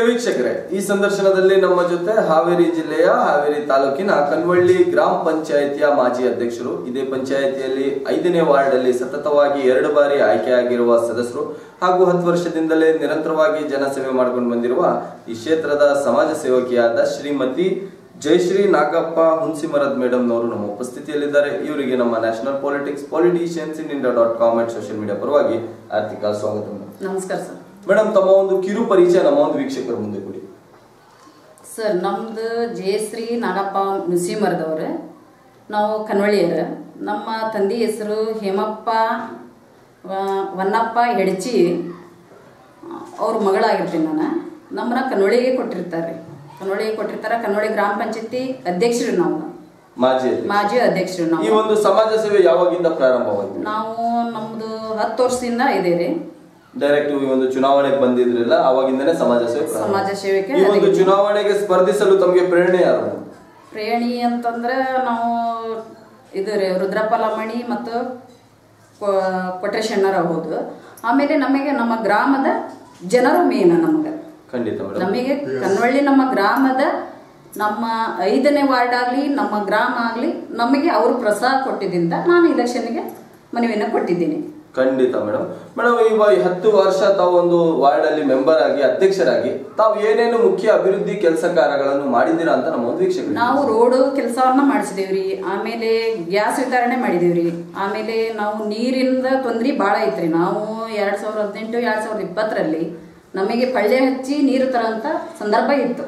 ವೀಕ್ಷಕರೇ, ಈ ಸಂದರ್ಶನದಲ್ಲಿ ನಮ್ಮ ಜೊತೆ ಹಾವೇರಿ ಜಿಲ್ಲೆಯ ಹಾವೇರಿ ತಾಲೂಕಿನ ಕನ್ವಳ್ಳಿ ಗ್ರಾಮ ಪಂಚಾಯಿತಿಯ ಮಾಜಿ ಅಧ್ಯಕ್ಷರು, ಇದೇ ಪಂಚಾಯಿತಿಯಲ್ಲಿ 5ನೇ ವಾರ್ಡ್ ಅಲ್ಲಿ ಸತತವಾಗಿ 2 ಬಾರಿ ಆಯ್ಕೆಯಾಗಿರುವ ಸದಸ್ಯರು ಹಾಗೂ 10 ವರ್ಷದಿಂದಲೇ ನಿರಂತರವಾಗಿ ಜನಸೇವೆ ಮಾಡಿಕೊಂಡು ಬಂದಿರುವ ಈ ಕ್ಷೇತ್ರದ ಸಮಾಜ ಸೇವಕಿಯಾದ ಶ್ರೀಮತಿ ಜಯಶ್ರೀ ನಾಗಪ್ಪ ಹುಣಸಿಮರದ್ ಮೇಡಮ್ ನವರು ನಮ್ಮ ಉಪಸ್ಥಿತಿಯಲ್ಲಿದ್ದಾರೆ. ಇವರಿಗೆ ನಮ್ಮ national politics politicians in India dot com and social media ಪರವಾಗಿ ಆರ್ಥಿಕ ಸ್ವಾಗತ. ನಮಸ್ಕಾರ ಸರ್. ಮೇಡಮ್, ತಮ್ಮ ಒಂದು ಕಿರು ಪರಿಚಯ ನಮ್ಮ ಒಂದು ವೀಕ್ಷಕರ ಮುಂದೆ ಕೊಡಿ. ಸರ್, ನಮ್ದು ಜಯಶ್ರೀ ನಾಗಪ್ಪ ಹುಣಸಿಮರದವ್ರು. ನಾವು ಕನ್ವಳ್ಳಿಯರು. ನಮ್ಮ ತಂದೆ ಹೆಸರು ಹೇಮಪ್ಪ ವನ್ನಪ್ಪ ಹೆಡ್ಚಿ. ಅವ್ರ ಮಗಳಾಗಿರ್ತೀನಿ ನಾನು. ನಮ್ಮನ್ನ ಕನ್ವಳ್ಳಿಗೆ ಕೊಟ್ಟಿರ್ತಾರೆ. ಕನ್ವಳ್ಳಿ ಗ್ರಾಮ ಪಂಚಾಯತಿ ಅಧ್ಯಕ್ಷರು ನಾವು. ಮಾಜಿ ಅಧ್ಯಕ್ಷರು ನಾವು. ಈ ಒಂದು ಸಮಾಜ ಸೇವೆ ಯಾವಾಗಿಂದ ಪ್ರಾರಂಭವಾಗಿದೆ? ನಾವು ನಮ್ದು 10 ವರ್ಷದಿಂದ ಇದೇರಿ. ಡೈರೆಕ್ಟ್ ಈ ಒಂದು ಚುನಾವಣೆಗೆ ಬಂದಿದ್ರಲ್ಲ, ಅವಾಗಿಂದನೇ ಸಮಾಜ ಸೇವೆಗೆ. ಈ ಒಂದು ಚುನಾವಣೆಗೆ ಸ್ಪರ್ಧಿಸಲು ತಮಗೆ ಪ್ರೇರಣೆ ಯಾರು? ಪ್ರೇರಣಿ ಅಂತಂದ್ರೆ ನಾವು ಇದು ರುದ್ರಪ್ಪ ಲಮಣಿ ಮತ್ತು ಕೊಟ್ರೇಶಣ್ಣರ ಹೌದು. ಆಮೇಲೆ ನಮಗೆ ನಮ್ಮ ಗ್ರಾಮದ ಜನರು ಮೇನ್. ನಮಗೆ ಖಂಡಿತ ನಮಗೆ ಕನ್ವಳ್ಳಿ ನಮ್ಮ ಗ್ರಾಮದ ನಮ್ಮ 5ನೇ ವಾರ್ಡ್ ಆಗಲಿ ನಮ್ಮ ಗ್ರಾಮ ಆಗಲಿ ನಮಗೆ ಅವರು ಪ್ರೋತ್ಸಾಹ ಕೊಟ್ಟಿದ್ದರಿಂದ ನಾನು ಇಲೆಕ್ಷನ್ಗೆ ಮನವಿಯನ್ನು ಕೊಟ್ಟಿದ್ದೀನಿ. ಖಂಡಿತ ಮೇಡಮ್. ಇವಾಗ 10 ವರ್ಷ ತಾವು ಒಂದು ವಾರ್ಡ್ ಅಲ್ಲಿ ಮೆಂಬರ್ ಆಗಿ ಅಧ್ಯಕ್ಷರಾಗಿ ತಾವು ಏನೇನು ಮುಖ್ಯ ಅಭಿವೃದ್ಧಿ ಕೆಲಸ ಕಾರ್ಯಗಳನ್ನು ಮಾಡಿದ್ದೀರಾ ಅಂತ ನಮ್ಮ ಒಂದು ವೀಕ್ಷಕರು. ನಾವು ರೋಡ್ ಕೆಲಸವನ್ನ ಮಾಡಿಸಿದೇವ್ರಿ. ಆಮೇಲೆ ಗ್ಯಾಸ್ ವಿತರಣೆ ಮಾಡಿದೇವ್ರಿ. ಆಮೇಲೆ ನಾವು ನೀರಿಂದ ತೊಂದ್ರೆ ಬಾಳ ಐತ್ರಿ. ನಾವು 2018-2020ರಲ್ಲಿ ನಮಗೆ ಪಳ್ಳೆ ಹಚ್ಚಿ ನೀರು ತರಂತ ಸಂದರ್ಭ ಇತ್ತು.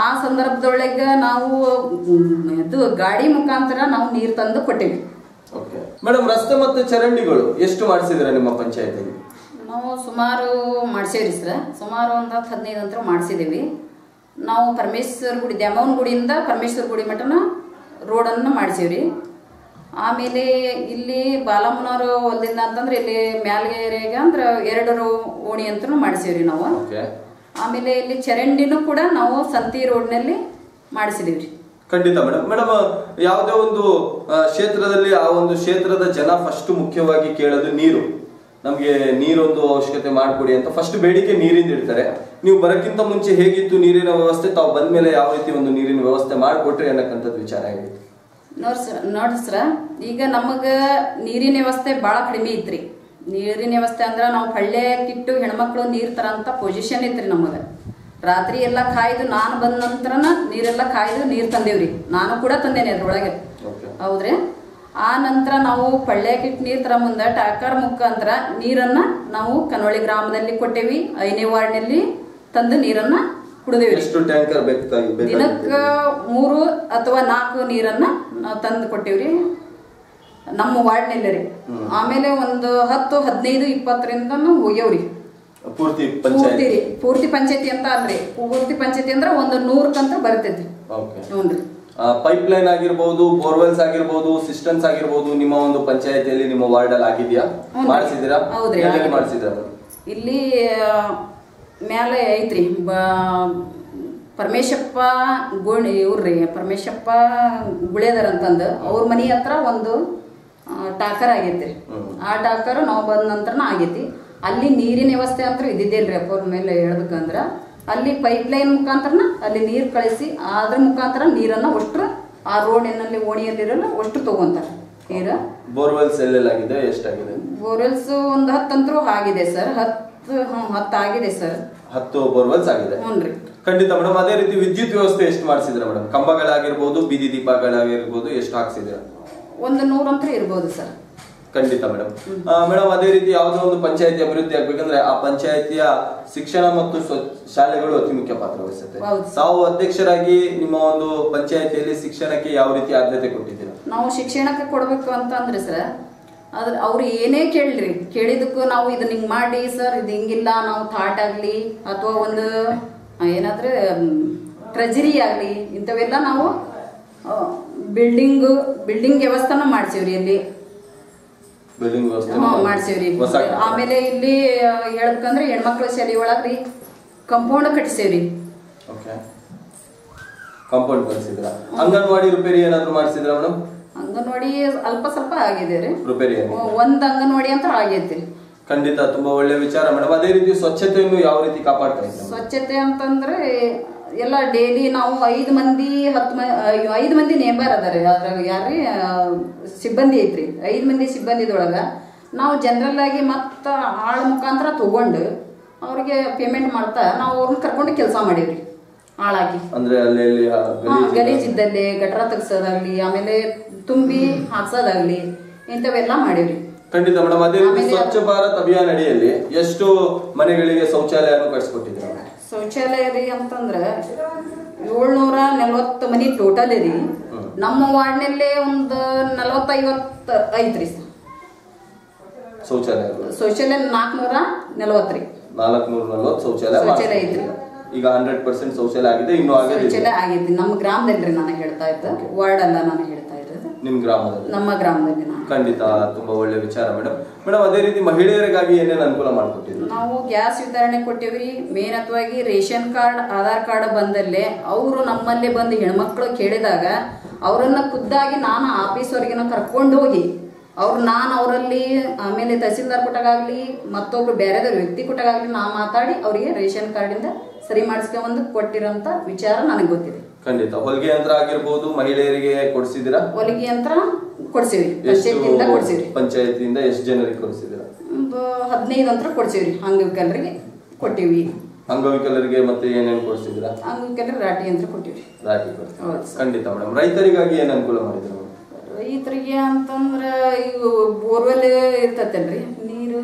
ಆ ಸಂದರ್ಭದೊಳಗೆ ನಾವು ಇದು ಗಾಡಿ ಮುಖಾಂತರ ನಾವು ನೀರು ತಂದು ಕೊಟ್ಟಿವಿ. ಮೇಡಮ್, ರಸ್ತೆ ಮತ್ತು ಚರಂಡಿಗಳು ಎಷ್ಟು ಮಾಡಿಸಿದ್ರೆ ನಿಮ್ಮ ಪಂಚಾಯತಿಗೆ? ನಾವು ಸುಮಾರು ಮಾಡಿಸೇವ್ರಿ ಸರ್. ಸುಮಾರು ಒಂದು 15 ನಂತರ ಮಾಡಿಸಿದೇವಿ. ನಾವು ಪರಮೇಶ್ವರ ಗುಡಿ, ದ್ಯಾಮವ್ವನ ಗುಡಿಯಿಂದ ಪರಮೇಶ್ವರ ಗುಡಿ ಮಠನ ರೋಡನ್ನು ಮಾಡಿಸೇವ್ರಿ. ಆಮೇಲೆ ಇಲ್ಲಿ ಬಾಲಮ್ಮನವರು ಹೊಲದಿಂದ ಅಂತಂದ್ರೆ ಇಲ್ಲಿ ಮ್ಯಾಲ್ಗೆರೆಗೆ ಅಂದ್ರೆ 2 ಓಣಿ ಅಂತೂ ಮಾಡಿಸೇವ್ರಿ ನಾವು. ಆಮೇಲೆ ಇಲ್ಲಿ ಚರಂಡಿನೂ ಕೂಡ ನಾವು ಸಂತಿ ರೋಡ್ನಲ್ಲಿ ಮಾಡಿಸಿದೀವ್ರಿ. ಖಂಡಿತ ಮೇಡಮ್. ಯಾವುದೇ ಒಂದು ಕ್ಷೇತ್ರದಲ್ಲಿ ಆ ಒಂದು ಕ್ಷೇತ್ರದ ಜನ ಫಸ್ಟ್ ಮುಖ್ಯವಾಗಿ ಕೇಳೋದು ನೀರು. ನಮ್ಗೆ ನೀರೊಂದು ಅವಶ್ಯಕತೆ ಮಾಡಿಕೊಡಿ ಅಂತ ಫಸ್ಟ್ ಬೇಡಿಕೆ ನೀರಿಂದ ಇಡ್ತಾರೆ. ನೀವು ಬರಕ್ಕಿಂತ ಮುಂಚೆ ಹೇಗಿತ್ತು ನೀರಿನ ವ್ಯವಸ್ಥೆ, ತಾವು ಬಂದ್ಮೇಲೆ ಯಾವ ರೀತಿ ಒಂದು ನೀರಿನ ವ್ಯವಸ್ಥೆ ಮಾಡಿಕೊಟ್ರಿ ಅನ್ನಕ್ಕಂಥದ್ದು ವಿಚಾರ ಆಗಿತ್ತು? ನೋಡ್ರಿ ಸರ್, ಈಗ ನಮಗ ನೀರಿನ ವ್ಯವಸ್ಥೆ ಬಹಳ ಕಡಿಮೆ ಇತ್ರಿ. ನೀರಿನ ವ್ಯವಸ್ಥೆ ಅಂದ್ರ ನಾವು ಪಳ್ಳೆ ಕಿಟ್ಟು ಹೆಣ್ಮಕ್ಳು ನೀರ್ ತರಂತ ಪೊಸಿಷನ್ ಇತ್ರಿ. ನಮಗ ರಾತ್ರಿ ಎಲ್ಲ ಕಾಯ್ದು, ನಾನು ಬಂದ ನಂತರನ ನೀರೆಲ್ಲ ಕಾಯ್ದು ನೀರ್ ತಂದೇವ್ರಿ. ನಾನು ಕೂಡ ತಂದೇನೆ ಅದ್ರೊಳಗೆ. ಹೌದ್ರಿ. ಆ ನಂತರ ನಾವು ಪಳ್ಳೆ ಕಿಟ್ಟು ನೀರ್ ತರ ಮುಂದೆ ಟ್ಯಾಂಕರ್ ಮುಖಾಂತರ ನೀರನ್ನ ನಾವು ಕನ್ವಳ್ಳಿ ಗ್ರಾಮದಲ್ಲಿ ಕೊಟ್ಟೇವಿ. 5ನೇ ವಾರ್ಡ್ನಲ್ಲಿ ತಂದು ನೀರನ್ನ ಕುಡಿದೇವಿ. ದಿನಕ್ಕ 3 ಅಥವಾ 4 ನೀರನ್ನ ನಾವು ತಂದು ಕೊಟ್ಟೇವ್ರಿ ನಮ್ಮ ವಾರ್ಡ್ನಲ್ಲಿ ರೀ. ಆಮೇಲೆ ಒಂದು 10, 15, 20ರಿಂದ ಹೋಗ್ಯವ್ರಿ. ಪೂರ್ತಿ ಪಂಚಾಯತಿ ಅಂತ ಅಲ್ರಿ. ಪೂರ್ತಿ ಪಂಚಾಯತಿ ಅಂದ್ರ ಒಂದು 100 ಬರ್ತೈತಿ. ನೋಡ್ರಿ, ಪೈಪ್ ಲೈನ್ ಆಗಿರ್ಬಹುದು, ಬೋರ್ವೆಲ್ಸ್ ಆಗಿರ್ಬಹುದು, ಸಿಸ್ಟಮ್ಸ್ ಆಗಿರ್ಬಹುದು, ನಿಮ್ಮ ಒಂದು ಪಂಚಾಯತಿಯಲ್ಲಿ ನಿಮ್ಮ ವಾರ್ಡ್ ಅಲ್ಲಿ ಆಗಿದ್ಯಾ? ಮಾಡಿಸಿದಿರಾ? ಇಲ್ಲಿ ಮ್ಯಾಲೆ ಐತ್ರಿ ಪರಮೇಶಪ್ಪ ಇವ್ರಿ ಪರಮೇಶಪ್ಪ ಗುಳೇದರ್ ಅಂತಂದು ಅವ್ರ ಮನಿ ಹತ್ರ ಒಂದು ಟಾಕರ್ ಆಗೈತಿ. ಆ ಟಾಕರ್ ನಾವು ಬಂದ ನಂತರನ ಆಗೈತಿ. ಅಲ್ಲಿ ನೀರಿನ ವ್ಯವಸ್ಥೆ ಅಂತ ಇದ್ದಿದ್ದೇನ್ರಿ. ಅಪ್ಪ ಮೇಲೆ ಹೇಳ್ಬೇಕಂದ್ರ ಅಲ್ಲಿ ಪೈಪ್ ಲೈನ್ ಮುಖಾಂತರನ ಅಲ್ಲಿ ನೀರು ಕಳಿಸಿ ಅದ್ರ ಮುಖಾಂತರ ನೀರನ್ನ ಅಷ್ಟು ಆ ರೋಡಿನಲ್ಲಿ ಓಣಿಯಲ್ಲಿರಲ್ಲ ಅಷ್ಟು ತಗೊಂತಾರ ನೀರ. ಬೋರ್ವೆಲ್ಸ್ ಎಲ್ಲೆಲ್ಲಾಗಿದೆ? ಎಷ್ಟಾಗಿದೆ? ಬೋರ್ವೆಲ್ಸ್ ಒಂದು 10 ಅಂತರೂ ಆಗಿದೆ ಸರ್. 10 ಆಗಿದೆ ಸರ್. 10 ಬೋರ್ವೆಲ್ಸ್ ಆಗಿದೆ. ಹ್ಞೂನ್ರಿ. ಖಂಡಿತ ಮೇಡಮ್. ಅದೇ ರೀತಿ ವಿದ್ಯುತ್ ವ್ಯವಸ್ಥೆ ಎಷ್ಟು ಮಾಡಿಸಿದ್ರೆ ಮೇಡಮ್? ಕಂಬಗಳಾಗಿರ್ಬೋದು, ಬೀದಿ ದೀಪಗಳಾಗಿರ್ಬೋದು, ಎಷ್ಟು ಹಾಕ್ಸಿದ್ರೆ? ಒಂದು 100 ಅಂತ ಇರ್ಬೋದು ಸರ್. ಖಂಡಿತ ಮೇಡಮ್. ಅದೇ ರೀತಿ ಯಾವುದೋ ಒಂದು ಪಂಚಾಯತಿ ಅಭಿವೃದ್ಧಿ ಆಗ್ಬೇಕಂದ್ರೆ ಆ ಪಂಚಾಯತಿಯ ಶಿಕ್ಷಣ ಮತ್ತು ಶಾಲೆಗಳು ಅತಿ ಮುಖ್ಯ ಪಾತ್ರ ವಹಿಸುತ್ತೆ. ತಾವು ಅಧ್ಯಕ್ಷರಾಗಿ ನಿಮ್ಮ ಒಂದು ಪಂಚಾಯತಿಯಲ್ಲಿ ಶಿಕ್ಷಣಕ್ಕೆ ಯಾವ ರೀತಿ ಆದ್ಯತೆ ಕೊಟ್ಟಿದ್ದೀರಾ? ನಾವು ಶಿಕ್ಷಣಕ್ಕೆ ಕೊಡ್ಬೇಕು ಅಂತಂದ್ರೆ ಸರ್, ಅವ್ರು ಏನೇ ಕೇಳಿದಕ್ಕೂ ನಾವು ಇದನ್ನ ಹಿಂಗ್ ಮಾಡಿ ಸರ್, ಇದು ಹಿಂಗಿಲ್ಲ, ನಾವು ಥಾಟ್ ಆಗ್ಲಿ ಅಥವಾ ಒಂದು ಏನಾದ್ರೆ ಟ್ರೆಜರಿ ಆಗ್ಲಿ ಇಂಥವೆಲ್ಲ ನಾವು ಬಿಲ್ಡಿಂಗ್ ವ್ಯವಸ್ಥೆನೂ ಮಾಡ್ಸೇವ್ರಿ. ಅಲ್ಲಿ ಮಾಡ್ಸೇವ್ರಿ. ಆಮೇಲೆ ಇಲ್ಲಿ ಹೇಳ್ಬೇಕಂದ್ರೆ ಹೆಣ್ಮಕ್ಳ ಶಾಲೆ ಒಳಗ್ರಿ ಕಂಪೌಂಡ್ ಕಟ್ಟಿಸೇವ್ರಿ. ಕಂಪೌಂಡ್ ಕಟ್ಟಿಸಿದ್ರ? ಅಂಗನವಾಡಿ ರಿಪೇರಿ ಏನಾದ್ರು ಮಾಡಿಸಿದ್ರ ಮೇಡಮ್? ಅಂಗನವಾಡಿ ಅಲ್ಪ ಸ್ವಲ್ಪ ಆಗಿದೆ ರೀ. ರಿಪೇರಿ ಒಂದ್ ಅಂಗನವಾಡಿ ಅಂತ ಆಗೈತಿ. ಖಂಡಿತ ತುಂಬಾ ಒಳ್ಳೆ ವಿಚಾರ ಮೇಡಮ್. ಅದೇ ರೀತಿ ಸ್ವಚ್ಛತೆಯನ್ನು ಯಾವ ರೀತಿ ಕಾಪಾಡ್ತಾ ಇದ್ದೀರಾ? ಸ್ವಚ್ಛತೆ ಅಂತಂದ್ರೆ ಎಲ್ಲ ಡೈಲಿ ನಾವು 5 ಮಂದಿ 5 ಮಂದಿ ನೇಬರ್ ಅದಾರೆ. ಅದ್ರಾಗ ಯಾರ್ರಿ ಸಿಬ್ಬಂದಿ ಐತ್ರಿ. 5 ಮಂದಿ ಸಿಬ್ಬಂದಿದೊಳಗ ನಾವು ಜನರಲ್ ಆಗಿ ಮತ್ತ ಆಳ ಮುಖಾಂತರ ತಗೊಂಡು ಅವ್ರಿಗೆ ಪೇಮೆಂಟ್ ಮಾಡ್ತಾ ನಾವು ಅವ್ರನ್ನ ಕರ್ಕೊಂಡು ಕೆಲಸ ಮಾಡೀವ್ರಿ. ಆಳಾಗಿ ಅಂದ್ರೆ ಅಲ್ಲಿ ಗಲೀಜ್ ಇದ್ದಲ್ಲಿ ಗಟರ ತೆಗ್ಸೋದಾಗ್ಲಿ, ಆಮೇಲೆ ತುಂಬಿ ಹಾಕ್ಸೋದಾಗ್ಲಿ, ಇಂಥವೆಲ್ಲ ಮಾಡೀವ್ರಿ. ಖಂಡಿತ ಮೇಡಮ್. ಅದೇ ರೀತಿ ಸ್ವಚ್ಛ ಭಾರತ್ ಅಭಿಯಾನ ಅಡಿಯಲ್ಲಿ ಎಷ್ಟು ಮನೆಗಳಿಗೆ ಶೌಚಾಲಯವನ್ನು ಕಟ್ಸಿಕೊಟ್ಟಿದ್ದೀರಾ? ಶೌಚಾಲಯ ರೀ ಅಂತಂದ್ರ 740 ಮನಿ ಟೋಟಲ್ ರೀ. ನಮ್ಮ ವಾರ್ಡ್ನಲ್ಲೇ ಒಂದು 40-50 ಐತ್ರಿ ಶೌಚಾಲಯ. 440 ರೀ. 440 ಶೌಚಾಲಯ ಐತ್ರಿ. ಈಗ 100% ಶೌಚಾಲಯ ಆಗಿದೆ, ಇನ್ನೂ ಶೌಚಾಲಯ ಆಗೈತಿ ನಮ್ಮ ಗ್ರಾಮದಲ್ಲಿ. ನಾನು ಹೇಳ್ತಾ ಇದ್ದ ವಾರ್ಡ್ ಅಲ್ಲ, ನಾನು ಹೇಳ್ತಾ ಇರೋದು ನಿಮ್ ಗ್ರಾಮದಲ್ಲಿ. ನಮ್ಮ ಗ್ರಾಮದಲ್ಲಿ. ಖಂಡಿತ ತುಂಬಾ ಒಳ್ಳೆ ವಿಚಾರ ಮೇಡಮ್. ಅದೇ ರೀತಿ ಮಹಿಳೆಯರಿಗಾಗಿ ಏನೇನು ಅನುಕೂಲ ಮಾಡಿಕೊಟ್ಟಿದ್ರು? ನಾವು ಗ್ಯಾಸ್ ವಿತರಣೆ ಕೊಟ್ಟಿವ್ರಿ. ಮೇನ್ ಅಥವಾ ರೇಷನ್ ಕಾರ್ಡ್, ಆಧಾರ್ ಕಾರ್ಡ್ ಬಂದಲ್ಲೇ ಅವರು ನಮ್ಮಲ್ಲೇ ಬಂದು ಹೆಣ್ಮಕ್ಳು ಕೇಳಿದಾಗ ಅವರನ್ನ ಖುದ್ದಾಗಿ ನಾನು ಆಫೀಸ್ವರೆಗಿನ ಕರ್ಕೊಂಡು ಹೋಗಿ ನಾನು ಅವರಲ್ಲಿ ಆಮೇಲೆ ತಹಸೀಲ್ದಾರ್ ಕೊಟ್ಟಾಗಲಿ ಮತ್ತೊಬ್ರು ಬೇರೆದವ್ರ ವ್ಯಕ್ತಿ ಕೊಟ್ಟಾಗಲಿ ನಾ ಮಾತಾಡಿ ಅವರಿಗೆ ರೇಷನ್ ಕಾರ್ಡಿಂದ ಸರಿ ಮಾಡಿಸ್ಕೊಂಡ್ ಕೊಟ್ಟಿರೋಂಥ ವಿಚಾರ ನನಗೆ ಗೊತ್ತಿದೆ. ಖಂಡಿತ. ಹೊಲಿಗೆ ಯಂತ್ರ ಆಗಿರ್ಬೋದು ಮಹಿಳೆಯರಿಗೆ ಕೊಡಿಸಿದಿರಾ? ಹೊಲಿಗೆ ಯಂತ್ರ ಕೊಡ್ಸಿವ್ರಿ. ಪಂಚಾಯತಿಯಿಂದ ಎಷ್ಟು ಜನರಿಗೆ ಕೊಡಿಸಿದಿರಾ? ಒಂದು 15 ಯಂತ್ರ ಕೊಡ್ಸಿವ್ರಿ. ಅಂಗವಿಕಲರಿಗೆ ಕೊಟ್ಟಿವಿ. ಅಂಗವಿಕಲರಿಗೆ ಮತ್ತೆ ಏನೇನು ಕೊಡಿಸಿದಿರಾ? ಅಂಗವಿಕಲರಿಗೆ ರಾಟಿ ಯಂತ್ರ ಕೊಟ್ಟಿವ್ರಿ. ರಾಟಿ. ಖಂಡಿತ ಮೇಡಮ್. ರೈತರಿಗಾಗಿ ಏನು ಅನುಕೂಲ ಮಾಡಿದ್ರು? ರೈತರಿಗೆ ಅಂತಂದ್ರೆ ಈಗ ಬೋರ್ವೆಲ್ ಇರ್ತೈತಲ್ರಿ, ನೀರು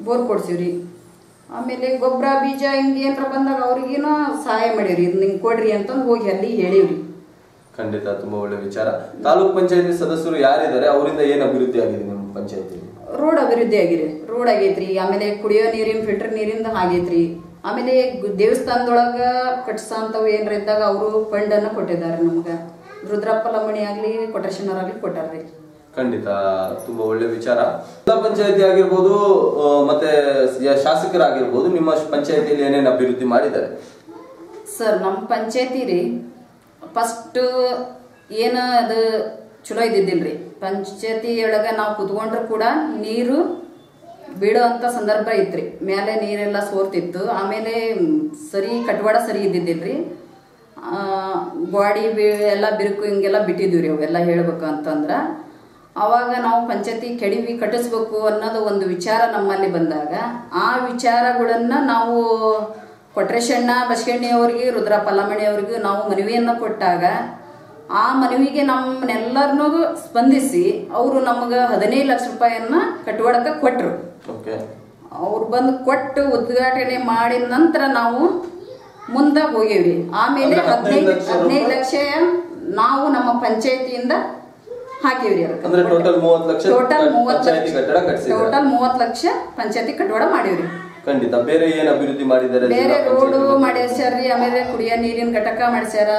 ಬೋರ್ ಕೊಡ್ಸಿವ್ರಿ. ಆಮೇಲೆ ಗೊಬ್ಬರ ಬೀಜ ಹಿಂಗೆ ಏನಾರ ಬಂದಾಗ ಅವ್ರಿಗೇನೋ ಸಹಾಯ ಮಾಡೀವ್ರಿ. ಇದು ನಿಂಗೆ ಕೊಡ್ರಿ ಅಂತಂದು ಹೋಗಿ ಅಲ್ಲಿ ಹೇಳಿವ್ರಿ. ಖಂಡಿತ ತುಂಬಾ ಒಳ್ಳೆ ವಿಚಾರ. ತಾಲೂಕ್ ಪಂಚಾಯತಿ ಸದಸ್ಯರು ಯಾರಿದ್ದಾರೆ, ಅವರಿಂದ ಏನು ಅಭಿವೃದ್ಧಿ ಆಗಿದೆ ನಿಮ್ಮ ಪಂಚಾಯತಿ? ರೋಡ್ ಅಭಿವೃದ್ಧಿ ಆಗಿದೆ. ರೋಡ್ ಆಗೈತ್ರಿ. ಆಮೇಲೆ ಕುಡಿಯೋ ನೀರಿನ ಫಿಲ್ಟರ್ ನೀರಿಂದ ಆಗೈತ್ರಿ. ಆಮೇಲೆ ದೇವಸ್ಥಾನದೊಳಗ ಕಟ್ಸಂತವು ಏನಾರ ಇದ್ದಾಗ ಅವರು ಫಂಡ್ ಅನ್ನು ಕೊಟ್ಟಿದ್ದಾರೆ ನಮ್ಗೆ. ರುದ್ರಪ್ಪ ಲಮಣಿ ಆಗ್ಲಿ ಕೊಟ್ರೇಶನರ್ ಆಗ್ಲಿ ಕೊಟ್ಟಾರ್ರಿ. ಖಂಡಿತ ತುಂಬಾ ಒಳ್ಳೆ ವಿಚಾರ. ಜಿಲ್ಲಾ ಪಂಚಾಯತಿ ಆಗಿರ್ಬೋದು ಮತ್ತೆ ಶಾಸಕರಾಗಿರ್ಬೋದು ನಿಮ್ಮ ಪಂಚಾಯತಿಯಲ್ಲಿ ಏನೇನು ಅಭಿವೃದ್ಧಿ ಮಾಡಿದ್ದಾರೆ? ಸರ್ ನಮ್ಮ ಪಂಚಾಯತಿ ರೀ ಫಸ್ಟ್ ಏನು ಅದು ಚಲೋ ಇದ್ದಿದ್ದಿಲ್ರಿ. ಪಂಚಾಯತಿ ಒಳಗ ನಾವು ಕುತ್ಕೊಂಡ್ರು ಕೂಡ ನೀರು ಬೀಳೋ ಅಂತ ಸಂದರ್ಭ ಇತ್ರಿ. ಮೇಲೆ ನೀರೆಲ್ಲ ಸೋರ್ತಿತ್ತು. ಆಮೇಲೆ ಸರಿ ಕಟ್ವಾಡ ಸರಿ ಇದ್ದಿದ್ದಿಲ್ರಿ. ಗಾಡಿ ಎಲ್ಲ ಬಿರುಕು ಹಿಂಗೆಲ್ಲ ಬಿಟ್ಟಿದ್ವಿ ರೀ. ಅವೆಲ್ಲ ಹೇಳ್ಬೇಕು ಅಂತಂದ್ರೆ ಅವಾಗ ನಾವು ಪಂಚಾಯತಿ ಕಟ್ಟಿಸ್ಬೇಕು ಅನ್ನೋದು ಒಂದು ವಿಚಾರ ನಮ್ಮಲ್ಲಿ ಬಂದಾಗ ಆ ವಿಚಾರಗಳನ್ನ ನಾವು ಕೊಟ್ರೇಶಣ್ಣ ಬಸವಣ್ಣಿ ಅವ್ರಿಗೆ, ರುದ್ರಪ್ಪ ಲಮಣಿ ಅವ್ರಿಗೆ ನಾವು ಮನವಿಯನ್ನು ಕೊಟ್ಟಾಗ ಆ ಮನವಿಗೆ ನಮ್ಮನ್ನೆಲ್ಲರನ್ನೂ ಸ್ಪಂದಿಸಿ ಅವರು ನಮಗೆ 15 ಲಕ್ಷ ರೂಪಾಯಿಯನ್ನ ಕಟ್ವಾಡಕ್ಕೆ ಕೊಟ್ಟರು. ಅವ್ರು ಬಂದು ಕೊಟ್ಟು ಉದ್ಘಾಟನೆ ಮಾಡಿದ ನಂತರ ನಾವು ಮುಂದೆ ಹೋಗೇವ್ರಿ. ಆಮೇಲೆ 15 ಲಕ್ಷ ನಾವು ನಮ್ಮ ಪಂಚಾಯತಿಯಿಂದ ಹಾಕಿವ್ರಿ. ಟೋಟಲ್ 30 ಲಕ್ಷ ಪಂಚಾಯತಿ ಕಟ್ಟಡ ಮಾಡಿವ್ರಿ. ಖಂಡಿತ. ಬೇರೆ ಏನು ಅಭಿವೃದ್ಧಿ ಮಾಡಿದ್ದಾರೆ? ಬೇರೆ ರೋಡ್ ಮಾಡ್ಸ್ಯಾರ್ರಿ. ಆಮೇಲೆ ಕುಡಿಯೋ ನೀರಿನ ಘಟಕ ಮಾಡ್ಸ್ಯಾರ.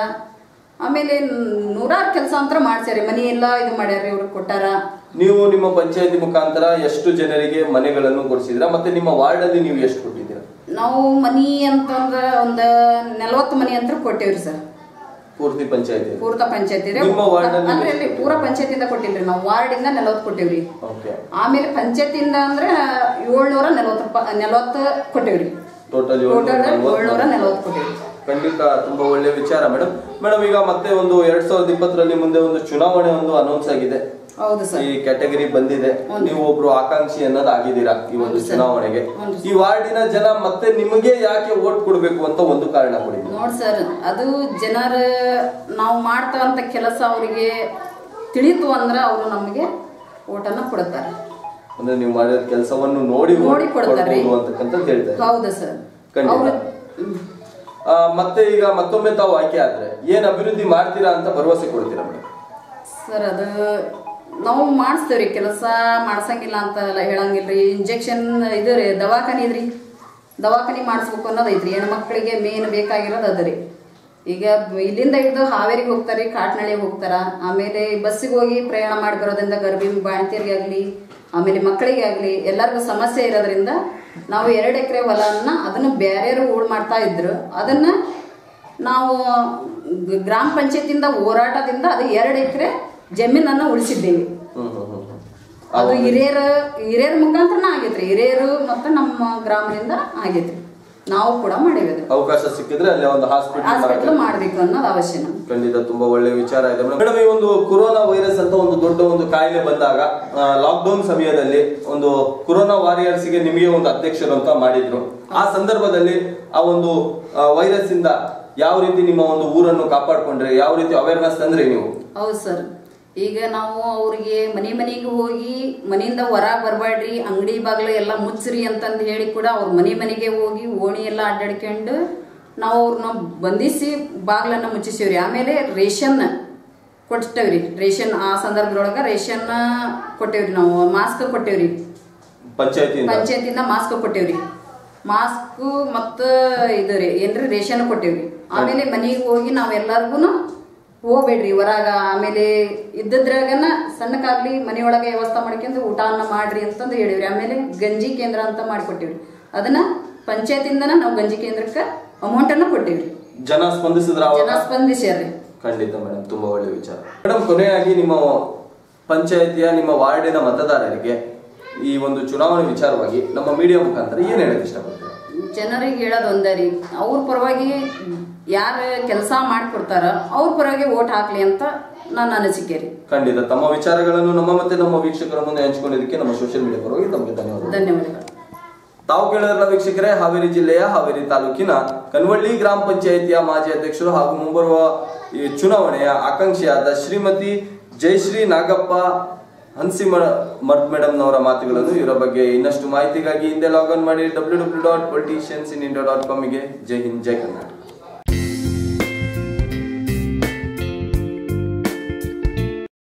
ಆಮೇಲೆ 100 ಕೆಲಸ ಅಂತ ಮಾಡ್ಸ್ಯಾರಿ. ಮನಿ ಎಲ್ಲ ಇದು ಮಾಡ್ಯಾರ್ರಿ, ಇವ್ರು ಕೊಟ್ಟಾರ. ನೀವು ನಿಮ್ಮ ಪಂಚಾಯತಿ ಮುಖಾಂತರ ಎಷ್ಟು ಜನರಿಗೆ ಮನೆಗಳನ್ನು ಕೊಡಿಸಿದ್ರ? ಮತ್ತೆ ನಿಮ್ಮ ವಾರ್ಡ್ ಅಲ್ಲಿ ನೀವು ಎಷ್ಟು ಕೊಟ್ಟಿದ್ದೀರಾ? ನಾವು ಮನಿ ಅಂತಂದ್ರ ಒಂದು 40 ಮನಿ ಅಂತ ಕೊಟ್ಟೇವ್ರಿ ಸರ್. ಪೂರ್ತಿ ಪಂಚಾಯತಿ? ಪೂರ್ತ ಪಂಚಾಯತಿ ರೀ. ಅಂದ್ರೆ ಪೂರ ಪಂಚಾಯತಿಯಿಂದ ಕೊಟ್ಟಿಲ್ರಿ, ನಾವು ವಾರ್ಡಿಂದ 40 ಕೊಟ್ಟಿವ್ರಿ. ಆಮೇಲೆ ಪಂಚಾಯತಿಯಿಂದ ಅಂದ್ರೆ 740 ಕೊಟ್ಟಿವ್ರಿ. ಟೋಟಲ್ 740 ಕೊಟ್ಟಿವ್ರಿ. ಖಂಡಿತ ತುಂಬಾ ಒಳ್ಳೆ ವಿಚಾರ ಮೇಡಮ್. ಈಗ ಮತ್ತೆ ಒಂದು 2020ರಲ್ಲಿ ಮುಂದೆ ಒಂದು ಚುನಾವಣೆ ಒಂದು ಅನೌನ್ಸ್ ಆಗಿದೆ. ಹೌದು ಸರ್. ಈ ಕ್ಯಾಟಗರಿ ಬಂದಿದೆ. ನೀವು ಒಬ್ರು ಆಕಾಂಕ್ಷಿ ಅನ್ನೋದು ಆಗಿದ್ದೀರಾ ಈ ಒಂದು ಚುನಾವಣೆಗೆ. ಈ ವಾರ್ಡಿನ ಜನ ಮತ್ತೆ ನಿಮಗೆ ಯಾಕೆ ವೋಟ್ ಕೊಡ್ಬೇಕು ಅಂತ ಒಂದು ಕಾರಣ ಕೊಡಿ. ನೋಡ್ ಸರ್, ಅದು ಜನರ ನಾವು ಮಾಡ್ತಾರಂತ ಕೆಲಸ ಅವರಿಗೆ ತಿಳಿತು ಅಂದ್ರೆ ಅವರು ನಮಗೆ ಓಟನ್ನ ಕೊಡ್ತಾರೆ. ಅಂದ್ರೆ ನೀವು ಮಾಡಿದ ಕೆಲಸವನ್ನು ನೋಡಿ ಕೊಡ್ತಾರೆ ಅಂತಕ್ಕಂತ ಹೇಳ್ತಾರೆ. ಹೌದು ಸರ್. ಮತ್ತೆ ಈಗ ಮತ್ತೊಮ್ಮೆ ತಾವು ಆಯ್ಕೆ ಆದ್ರೆ ಏನ್ ಅಭಿವೃದ್ಧಿ ಮಾಡ್ತೀರಾ ಅಂತ ಭರವಸೆ ಕೊಡ್ತೀರಾ ಮೇಡಮ್? ಸರ್, ಅದು ನಾವು ಮಾಡಿಸ್ತೇವ್ರಿ. ಕೆಲಸ ಮಾಡ್ಸಂಗಿಲ್ಲ ಅಂತ ಹೇಳಂಗಿಲ್ರಿ. ಇಂಜೆಕ್ಷನ್ ಇದು ರೀ, ದವಾಖಾನಿ ಇದ್ರಿ, ದವಾಖಾನಿ ಮಾಡಿಸ್ಬೇಕು ಅನ್ನೋದು ಐತ್ರಿ. ಹೆಣ್ಮಕ್ಳಿಗೆ ಮೇನ್ ಬೇಕಾಗಿರೋದು ಅದ ರೀ. ಈಗ ಇಲ್ಲಿಂದ ಹಿಡಿದು ಹಾವೇರಿಗೆ ಹೋಗ್ತಾರೆ, ಕಾಟ್ನಳ್ಳಿಗೆ ಹೋಗ್ತಾರ. ಆಮೇಲೆ ಬಸ್ಸಿಗೆ ಹೋಗಿ ಪ್ರಯಾಣ ಮಾಡಿ ಬರೋದ್ರಿಂದ ಗರ್ಭಿಣಿ ಬಾಣತಿಯರಿಗೆ ಆಗಲಿ, ಆಮೇಲೆ ಮಕ್ಕಳಿಗೆ ಆಗಲಿ ಎಲ್ಲರಿಗೂ ಸಮಸ್ಯೆ ಇರೋದ್ರಿಂದ ನಾವು 2 ಎಕರೆ ಹೊಲನ್ನ ಅದನ್ನು ಬೇರೆಯವರು ಹೂಳು ಮಾಡ್ತಾ ಇದ್ರು. ಅದನ್ನ ನಾವು ಗ್ರಾಮ ಪಂಚಾಯತಿಯಿಂದ ಹೋರಾಟದಿಂದ ಅದು 2 ಎಕರೆ ಜಮೀನನ್ನು ಉಳಿಸಿದ್ದೇವೆ. ಅದು ಹಿರಿಯರ ಮುಖಾಂತರನ ಆಗೈತ್ರಿ. ಹಿರಿಯರು ಮತ್ತೆ ನಮ್ಮ ಗ್ರಾಮದಿಂದ ಆಗೈತ್ರಿ. ನಾವು ಕೂಡ ಮಾಡಿವಿ. ಅವಕಾಶ ಸಿಕ್ಕಿದ್ರೆ ಅಲ್ಲಿ ಒಂದು ಹಾಸ್ಪಿಟಲ್ ಮಾಡ್ಬೇಕು ಅನ್ನೋದು ಅವಶ್ಯ. ಖಂಡಿತ ತುಂಬಾ ಒಳ್ಳೆ ವಿಚಾರ ಇದೆ ಮೇಡಮ್. ಈ ಒಂದು ಕೊರೋನಾ ವೈರಸ್ ಅಂತ ಒಂದು ದೊಡ್ಡ ಒಂದು ಕಾಯಿಲೆ ಬಂದಾಗ ಲಾಕ್ಡೌನ್ ಸಮಯದಲ್ಲಿ ಒಂದು ಕೊರೋನಾ ವಾರಿಯರ್ಸ್ ಗೆ ನಿಮಗೆ ಒಂದು ಅಧ್ಯಕ್ಷರು ಅಂತ ಮಾಡಿದ್ರು. ಆ ಸಂದರ್ಭದಲ್ಲಿ ಆ ಒಂದು ವೈರಸ್ ಇಂದ ಯಾವ ರೀತಿ ನಿಮ್ಮ ಒಂದು ಊರನ್ನು ಕಾಪಾಡ್ಕೊಂಡ್ರೆ, ಯಾವ ರೀತಿ ಅವೇರ್ನೆಸ್ ತಂದ್ರಿ ನೀವು? ಹೌದು ಸರ್. ಈಗ ನಾವು ಅವ್ರಿಗೆ ಮನೆಗೆ ಹೋಗಿ ಮನೆಯಿಂದ ಹೊರಗೆ ಬರಬೇಡ್ರಿ, ಅಂಗಡಿ ಬಾಗಿಲು ಎಲ್ಲ ಮುಚ್ಚ್ರಿ ಅಂತಂದು ಹೇಳಿ ಕೂಡ ಅವ್ರ ಮನೆಗೆ ಹೋಗಿ ಓಣಿ ಎಲ್ಲ ಅಡ್ಡಾಡ್ಕೊಂಡು ನಾವು ಅವ್ರನ್ನ ಬಂಧಿಸಿ ಬಾಗಿಲನ್ನ ಮುಚ್ಚಿಸಿವ್ರಿ. ಆಮೇಲೆ ರೇಷನ್ ಕೊಟ್ಟೇವ್ರಿ. ರೇಷನ್ ಆ ಸಂದರ್ಭದೊಳಗ ರೇಷನ್ ಕೊಟ್ಟೇವ್ರಿ. ನಾವು ಮಾಸ್ಕ್ ಕೊಟ್ಟೇವ್ರಿ. ಪಂಚಾಯತಿಂದ ಮಾಸ್ಕ್ ಕೊಟ್ಟೇವ್ರಿ. ಮಾಸ್ಕ್ ಮತ್ತ ಇದು ರೀ ಏನ್ರಿ ರೇಷನ್ ಕೊಟ್ಟೇವ್ರಿ. ಆಮೇಲೆ ಮನೆಗೆ ಹೋಗಿ ನಾವೆಲ್ಲರಿಗೂ ಹೋಗ್ಬೇಡ್ರಿ ಹೊರಗ. ಆಮೇಲೆ ಇದ್ದದ್ರಾಗನ ಸಣ್ಣಕ್ಕಾಗ್ಲಿ ಮನೆಯೊಳಗೆ ವ್ಯವಸ್ಥೆ ಮಾಡ್ಕೊಂಡು ಊಟನ ಮಾಡ್ರಿ ಅಂತಂದು ಹೇಳಿವ್ರಿ. ಆಮೇಲೆ ಗಂಜಿ ಕೇಂದ್ರ ಅಂತ ಮಾಡಿಕೊಟ್ಟಿವ್ರಿ. ಅದನ್ನ ಪಂಚಾಯತಿಂದನ ನಾವು ಗಂಜಿ ಕೇಂದ್ರಕ್ಕೆ ಅಮೌಂಟ್ ಅನ್ನ ಕೊಟ್ಟಿವ್ರಿ. ಜನ ಸ್ಪಂದಿಸ್ಯಾರ್ರಿ. ಖಂಡಿತ ಮೇಡಮ್, ತುಂಬಾ ಒಳ್ಳೆ ವಿಚಾರ. ಮೇಡಮ್, ಕೊನೆಯಾಗಿ ನಿಮ್ಮ ಪಂಚಾಯತಿಯ ನಿಮ್ಮ ವಾರ್ಡಿನ ಮತದಾರರಿಗೆ ಈ ಒಂದು ಚುನಾವಣೆ ವಿಚಾರವಾಗಿ ನಮ್ಮ ಮೀಡಿಯಾ ಮುಖಾಂತರ ಏನ್ ಹೇಳಕ್ ಇಷ್ಟಪಡ್ತೀವಿ? ಜನರಿಗೆ ಹೇಳೋದು ಒಂದೇ ರೀ, ಅವ್ರ ಪರವಾಗಿ ಯಾರು ಕೆಲಸ ಮಾಡಿಕೊಡ್ತಾರ ಅವ್ರ ಪರವಾಗಿ ವೋಟ್ ಹಾಕ್ಲಿ ಅಂತ ನನ್ನ ಅನಿಸಿಕೆ ರೀ. ಖಂಡಿತ ತಮ್ಮ ವಿಚಾರಗಳನ್ನು ನಮ್ಮ ಮತ್ತೆ ನಮ್ಮ ವೀಕ್ಷಕರ ಮುಂದೆ ಹಂಚಿಕೊಂಡಿದ್ದಕ್ಕೆ ನಮ್ಮ ಸೋಷಿಯಲ್ ಮೀಡಿಯಾ ಪರವಾಗಿ ತಮಗೆ ಧನ್ಯವಾದಗಳು. ತಾವು ಕೇಳಿದ್ರಲ್ಲ ವೀಕ್ಷಕರೇ, ಹಾವೇರಿ ಜಿಲ್ಲೆಯ ಹಾವೇರಿ ತಾಲೂಕಿನ ಕನ್ವಳ್ಳಿ ಗ್ರಾಮ ಪಂಚಾಯಿತಿಯ ಮಾಜಿ ಅಧ್ಯಕ್ಷರು ಹಾಗೂ ಮುಂಬರುವ ಈ ಚುನಾವಣೆಯ ಆಕಾಂಕ್ಷಿಯಾದ ಶ್ರೀಮತಿ ಜಯಶ್ರೀ ನಾಗಪ್ಪ ಹನ್ಸಿಮಠ್ ಮೇಡಮ್ ನವರ ಮಾತುಗಳನ್ನು. ಇವರ ಬಗ್ಗೆ ಇನ್ನಷ್ಟು ಮಾಹಿತಿಗಾಗಿ ಹಿಂದೆ ಲಾಗ್ ಆನ್ ಮಾಡಿ www.politiciansinIndia.com ಗೆ. ಜೈ ಹಿಂದ್, ಜೈ ಕರ್ನಾಟಕ.